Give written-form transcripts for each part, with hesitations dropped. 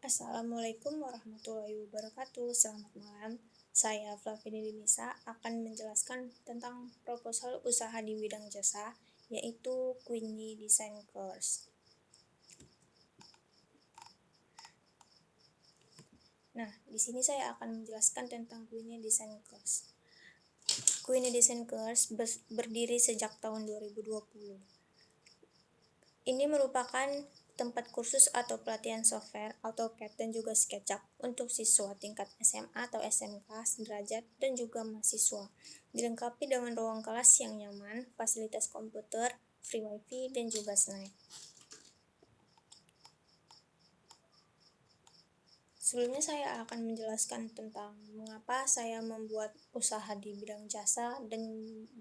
Assalamualaikum warahmatullahi wabarakatuh. Selamat malam. Saya Flavini Dinisa akan menjelaskan tentang proposal usaha di bidang jasa, yaitu Queenie Design Course. Nah, di sini saya akan menjelaskan tentang Queenie Design Course. Queenie Design Course berdiri sejak tahun 2020. Ini merupakan tempat kursus atau pelatihan software, AutoCAD, dan juga SketchUp untuk siswa tingkat SMA atau SMK sederajat dan juga mahasiswa. Dilengkapi dengan ruang kelas yang nyaman, fasilitas komputer, free wifi, dan juga snack. Sebelumnya saya akan menjelaskan tentang mengapa saya membuat usaha di bidang jasa dan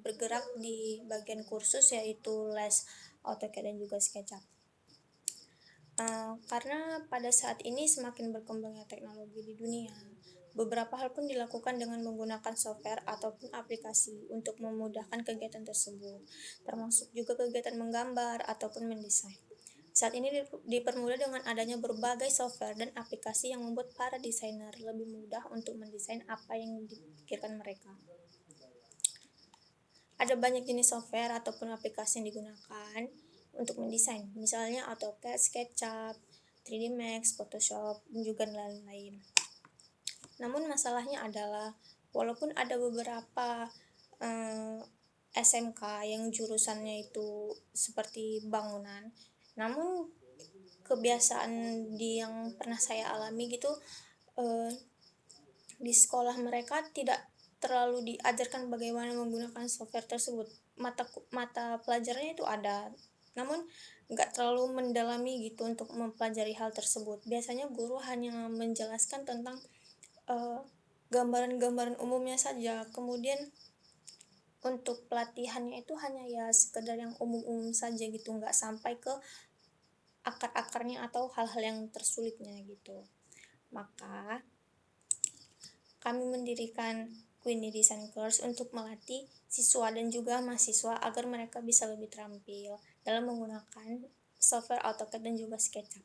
bergerak di bagian kursus yaitu les AutoCAD dan juga SketchUp. Karena pada saat ini semakin berkembangnya teknologi di dunia, beberapa hal pun dilakukan dengan menggunakan software ataupun aplikasi untuk memudahkan kegiatan tersebut, termasuk juga kegiatan menggambar ataupun mendesain. Saat ini dipermudah dengan adanya berbagai software dan aplikasi yang membuat para desainer lebih mudah untuk mendesain apa yang dipikirkan mereka. Ada banyak jenis software ataupun aplikasi yang digunakan untuk mendesain, misalnya AutoCAD, SketchUp, 3D Max, Photoshop, dan juga lain-lain. Namun masalahnya adalah, walaupun ada beberapa SMK yang jurusannya itu seperti bangunan, namun kebiasaan yang pernah saya alami gitu, di sekolah mereka tidak terlalu diajarkan bagaimana menggunakan software tersebut. Mata pelajarannya itu ada, namun nggak terlalu mendalami gitu untuk mempelajari hal tersebut. Biasanya guru hanya menjelaskan tentang gambaran-gambaran umumnya saja. Kemudian untuk pelatihannya itu hanya ya sekedar yang umum-umum saja gitu, nggak sampai ke akar-akarnya atau hal-hal yang tersulitnya gitu. Maka kami mendirikan Queenie Design Course untuk melatih siswa dan juga mahasiswa agar mereka bisa lebih terampil dalam menggunakan software AutoCAD dan juga SketchUp.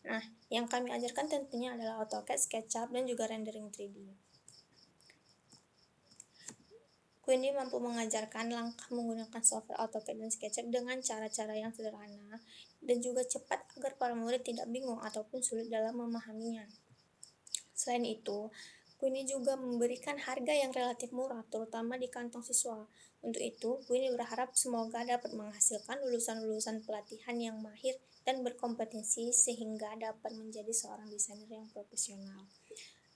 Nah, yang kami ajarkan tentunya adalah AutoCAD, SketchUp, dan juga rendering 3D. Queenie mampu mengajarkan langkah menggunakan software AutoCAD dan SketchUp dengan cara-cara yang sederhana dan juga cepat agar para murid tidak bingung ataupun sulit dalam memahaminya. Selain itu, Queenie juga memberikan harga yang relatif murah, terutama di kantong siswa. Untuk itu, Queenie berharap semoga dapat menghasilkan lulusan-lulusan pelatihan yang mahir dan berkompetensi sehingga dapat menjadi seorang desainer yang profesional.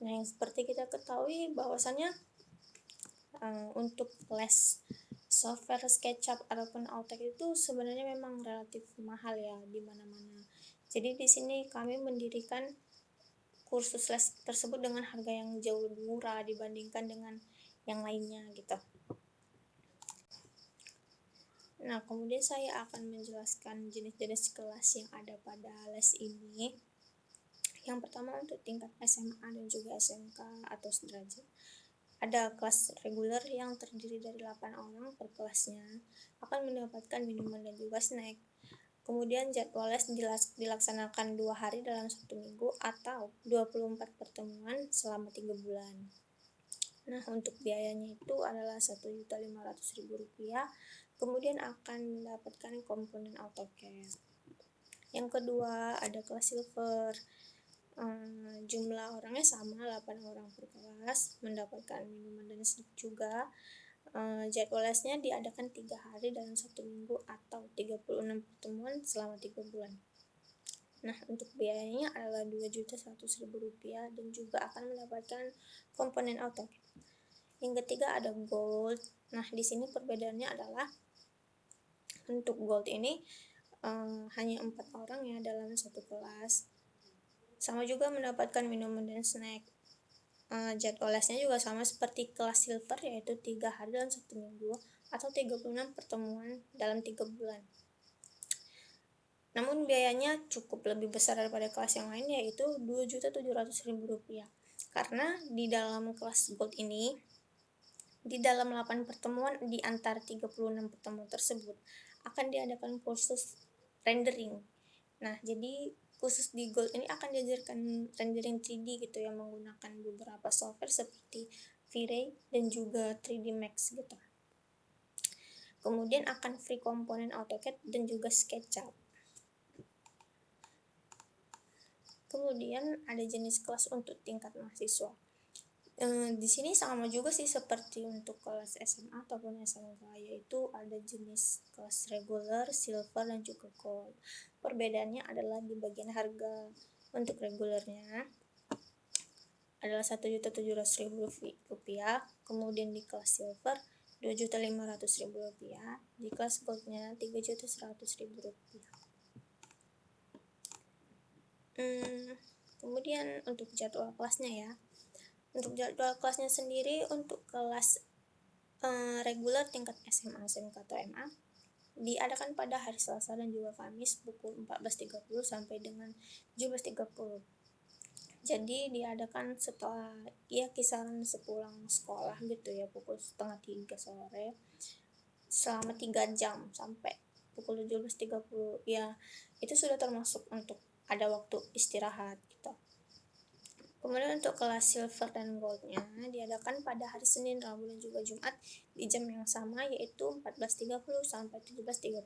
Nah, yang seperti kita ketahui bahwasannya untuk les software SketchUp ataupun AutoCAD itu sebenarnya memang relatif mahal ya di mana-mana. Jadi di sini kami mendirikan kursus les tersebut dengan harga yang jauh lebih murah dibandingkan dengan yang lainnya gitu. Nah, kemudian saya akan menjelaskan jenis-jenis kelas yang ada pada les ini. Yang pertama untuk tingkat SMA dan juga SMK atau sederajat. Ada kelas reguler yang terdiri dari 8 orang per kelasnya, akan mendapatkan minuman dan juga snack. Kemudian jadwal les dilaksanakan 2 hari dalam 1 minggu atau 24 pertemuan selama 3 bulan. Nah, untuk biayanya itu adalah Rp1.500.000, kemudian akan mendapatkan komponen AutoCAD. Yang kedua ada kelas silver. Jumlah orangnya sama, 8 orang per kelas, mendapatkan minuman dan snack juga. Jadwal lesnya diadakan 3 hari dalam 1 minggu atau 36 pertemuan selama 3 bulan. Nah, untuk biayanya adalah Rp2.100.000 dan juga akan mendapatkan komponen AutoCAD. Yang ketiga ada gold. Nah, di sini perbedaannya adalah untuk gold ini hanya 4 orang ya dalam satu kelas. Sama juga mendapatkan minuman dan snack. Jadwal lesnya juga sama seperti kelas silver, yaitu 3 hari dalam 1 minggu atau 36 pertemuan dalam 3 bulan. Namun biayanya cukup lebih besar daripada kelas yang lain, yaitu Rp2.700.000. Karena di dalam kelas gold ini, di dalam 8 pertemuan di antara 36 pertemuan tersebut akan diadakan kursus rendering, Nah, jadi khusus di Gold ini akan diajarkan rendering 3D gitu yang menggunakan beberapa software seperti V-Ray dan juga 3D Max gitu. Kemudian akan free komponen AutoCAD dan juga SketchUp. Kemudian ada jenis kelas untuk tingkat mahasiswa. Di sini sama juga sih seperti untuk kelas SMA ataupun SMK, yaitu ada jenis kelas regular, silver, dan juga gold. Perbedaannya adalah di bagian harga. Untuk regulernya adalah Rp1.700.000, kemudian di kelas silver Rp2.500.000, di kelas goldnya Rp3.100.000. Kemudian untuk jadwal kelasnya ya. Untuk jadwal kelasnya sendiri untuk kelas reguler tingkat SMA, SMK atau MA diadakan pada hari Selasa dan juga Kamis pukul 14.30 sampai dengan 17.30. Jadi diadakan setelah kisaran sepulang sekolah gitu ya, pukul 2:30 sore selama 3 jam sampai pukul 17.30 ya. Itu sudah termasuk untuk ada waktu istirahat gitu. Kemudian untuk kelas silver dan goldnya diadakan pada hari Senin, Rabu, dan juga Jumat di jam yang sama, yaitu 14.30 sampai 17.30.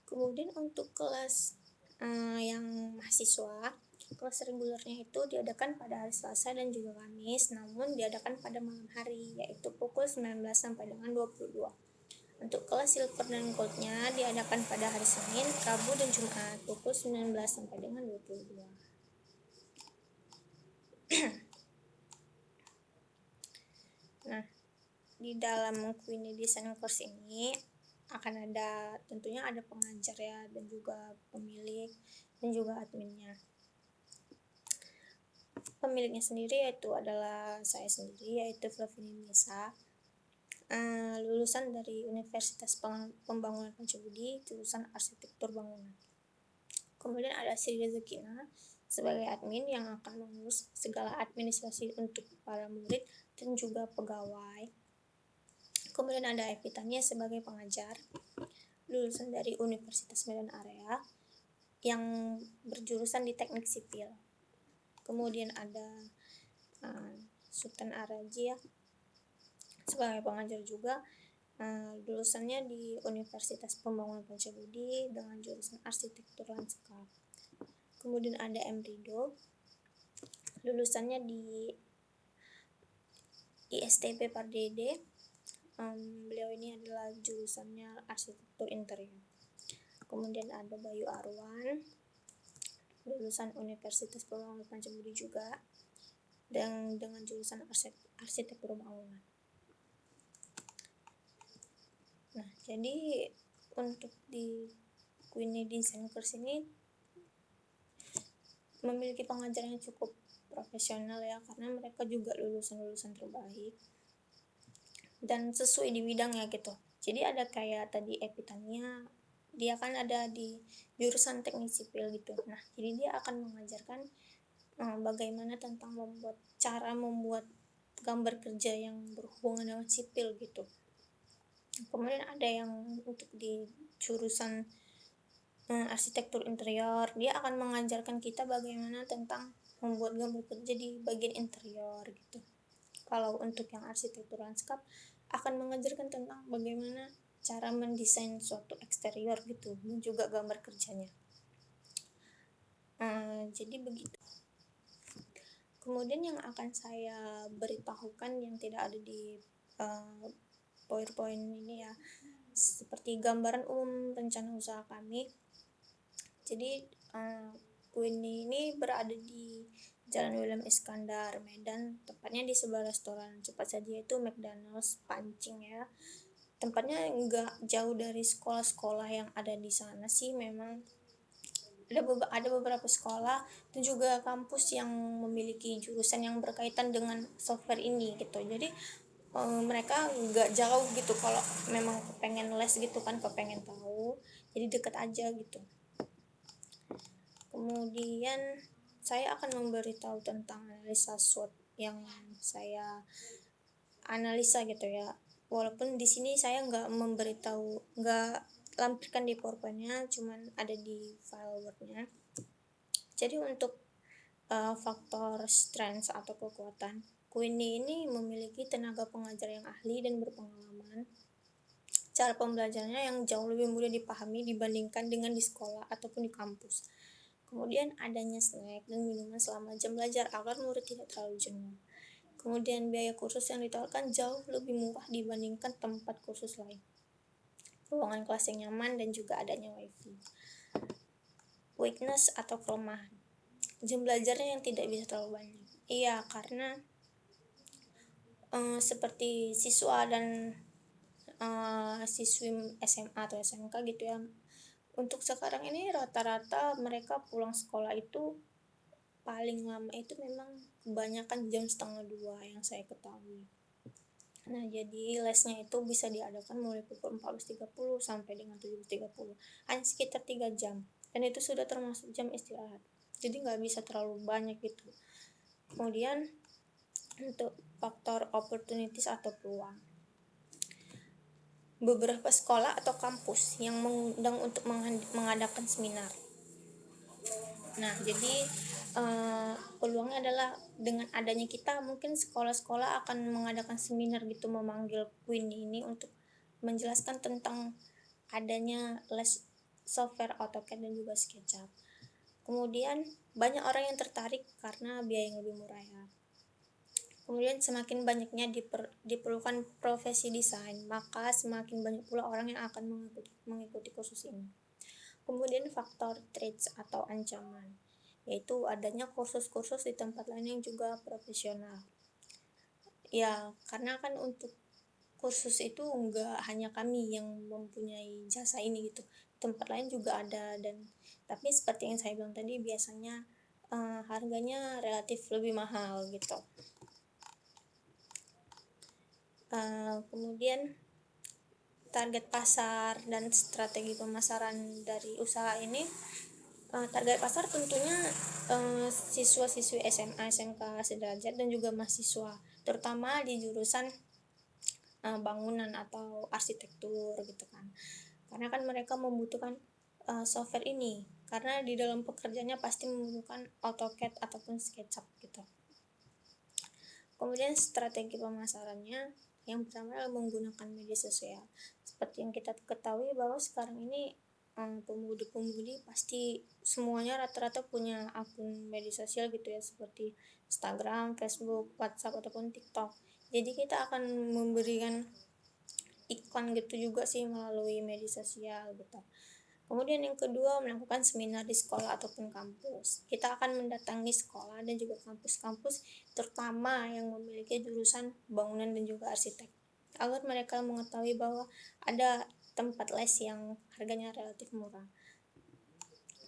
Kemudian untuk kelas yang mahasiswa, kelas regulernya itu diadakan pada hari Selasa dan juga Kamis, namun diadakan pada malam hari, yaitu pukul 19 sampai dengan 22. Untuk kelas silver dan goldnya diadakan pada hari Senin, Rabu, dan Jumat pukul 19 sampai dengan 22. Nah, di dalam Queenie Design Course ini akan ada, tentunya ada pengajar ya, dan juga pemilik, dan juga adminnya. Pemiliknya sendiri yaitu adalah saya sendiri, yaitu Flavini Nisa, lulusan dari Universitas Pembangunan Pancabudi, jurusan Arsitektur Bangunan. Kemudian ada Sri Rezekina sebagai admin yang akan mengurus segala administrasi untuk para murid dan juga pegawai. Kemudian ada Evitania sebagai pengajar, lulusan dari Universitas Medan Area yang berjurusan di Teknik Sipil. Kemudian ada Sultan Araji ya, sebagai pengajar juga, lulusannya di Universitas Pembangunan Pancabudi dengan jurusan Arsitektur Lanskap. Kemudian ada M. Rido, lulusannya di ISTP Pardede. Beliau ini adalah jurusannya Arsitektur Interior. Kemudian ada Bayu Arwan, lulusan Universitas Pembangunan Pancabudi juga, dan dengan jurusan Arsitektur Bangunan. Nah, jadi untuk di Queenie Design Course ini memiliki pengajar yang cukup profesional ya, karena mereka juga lulusan-lulusan terbaik dan sesuai di bidangnya gitu. Jadi ada kayak tadi Evitania, dia kan ada di jurusan Teknik Sipil gitu. Nah, jadi dia akan mengajarkan bagaimana tentang cara membuat gambar kerja yang berhubungan dengan sipil gitu. Kemudian ada yang untuk di jurusan arsitektur interior, dia akan mengajarkan kita bagaimana tentang membuat gambar kerja di bagian interior gitu. Kalau untuk yang arsitektur lanskap akan mengajarkan tentang bagaimana cara mendesain suatu eksterior gitu, dan juga gambar kerjanya. Jadi begitu. Kemudian yang akan saya beritahukan yang tidak ada di PowerPoint ini ya, seperti gambaran umum rencana usaha kami. Jadi Queenie ini berada di Jalan William Iskandar, Medan, tepatnya di sebuah restoran cepat saji yaitu McDonald's Pancing ya. Tempatnya nggak jauh dari sekolah-sekolah yang ada di sana sih, memang ada beberapa sekolah dan juga kampus yang memiliki jurusan yang berkaitan dengan software ini gitu. Jadi mereka nggak jauh gitu, kalau memang pengen les gitu kan, kepengen tahu, jadi deket aja gitu. Kemudian saya akan memberitahu tentang analisa SWOT yang saya analisa gitu ya. Walaupun di sini saya nggak lampirkan di PowerPoint-nya, cuman ada di file Word-nya. Jadi untuk faktor strength atau kekuatan, Queenie ini memiliki tenaga pengajar yang ahli dan berpengalaman. Cara pembelajarannya yang jauh lebih mudah dipahami dibandingkan dengan di sekolah ataupun di kampus. Kemudian adanya snack dan minuman selama jam belajar agar murid tidak terlalu jenuh. Kemudian biaya kursus yang ditawarkan jauh lebih murah dibandingkan tempat kursus lain. Ruangan kelas yang nyaman dan juga adanya wifi. Weakness atau kelemahan, jam belajarnya yang tidak bisa terlalu banyak. Iya, karena seperti siswa dan siswi SMA atau SMK gitu ya, untuk sekarang ini rata-rata mereka pulang sekolah itu paling lama itu memang kebanyakan jam 1:30 yang saya ketahui. Nah, jadi lesnya itu bisa diadakan mulai pukul 14.30 sampai dengan 17.30, hanya sekitar 3 jam, dan itu sudah termasuk jam istirahat, jadi nggak bisa terlalu banyak gitu. Kemudian untuk faktor opportunities atau peluang, beberapa sekolah atau kampus yang mengundang untuk mengadakan seminar. Nah, jadi peluangnya adalah dengan adanya kita, mungkin sekolah-sekolah akan mengadakan seminar gitu, memanggil Queenie ini untuk menjelaskan tentang adanya les software AutoCAD dan juga SketchUp. Kemudian banyak orang yang tertarik karena biaya yang lebih murah ya. Kemudian semakin banyaknya diperlukan profesi desain, maka semakin banyak pula orang yang akan mengikuti kursus ini. Kemudian faktor threats atau ancaman, yaitu adanya kursus-kursus di tempat lain yang juga profesional. Ya, karena kan untuk kursus itu enggak hanya kami yang mempunyai jasa ini gitu, tempat lain juga ada, dan tapi seperti yang saya bilang tadi, biasanya harganya relatif lebih mahal gitu. Kemudian target pasar dan strategi pemasaran dari usaha ini. Target pasar tentunya siswa-siswi SMA, SMK sederajat dan juga mahasiswa, terutama di jurusan bangunan atau arsitektur gitu kan, karena kan mereka membutuhkan software ini, karena di dalam pekerjaannya pasti membutuhkan AutoCAD ataupun SketchUp gitu. Kemudian strategi pemasarannya, yang pertama adalah menggunakan media sosial. Seperti yang kita ketahui bahwa sekarang ini pemudi-pemudi pasti semuanya rata-rata punya akun media sosial gitu ya, seperti Instagram, Facebook, WhatsApp ataupun TikTok. Jadi kita akan memberikan iklan gitu juga sih melalui media sosial gitu. Kemudian yang kedua, melakukan seminar di sekolah ataupun kampus. Kita akan mendatangi sekolah dan juga kampus-kampus terutama yang memiliki jurusan bangunan dan juga arsitek, agar mereka mengetahui bahwa ada tempat les yang harganya relatif murah.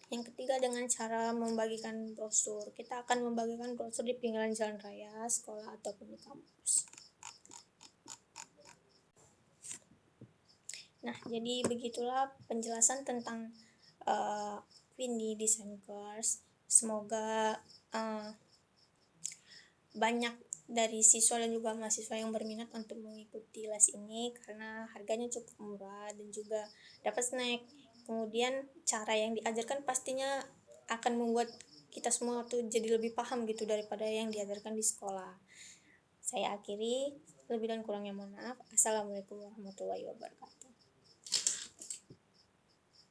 Yang ketiga, dengan cara membagikan brosur. Kita akan membagikan brosur di pinggiran jalan raya, sekolah ataupun di kampus. Nah, jadi begitulah penjelasan tentang Queenie Design Course. Semoga banyak dari siswa dan juga mahasiswa yang berminat untuk mengikuti les ini, karena harganya cukup murah dan juga dapat snack. Kemudian cara yang diajarkan pastinya akan membuat kita semua tuh jadi lebih paham gitu daripada yang diajarkan di sekolah. Saya akhiri, lebih dan kurangnya mohon maaf. Assalamualaikum warahmatullahi wabarakatuh.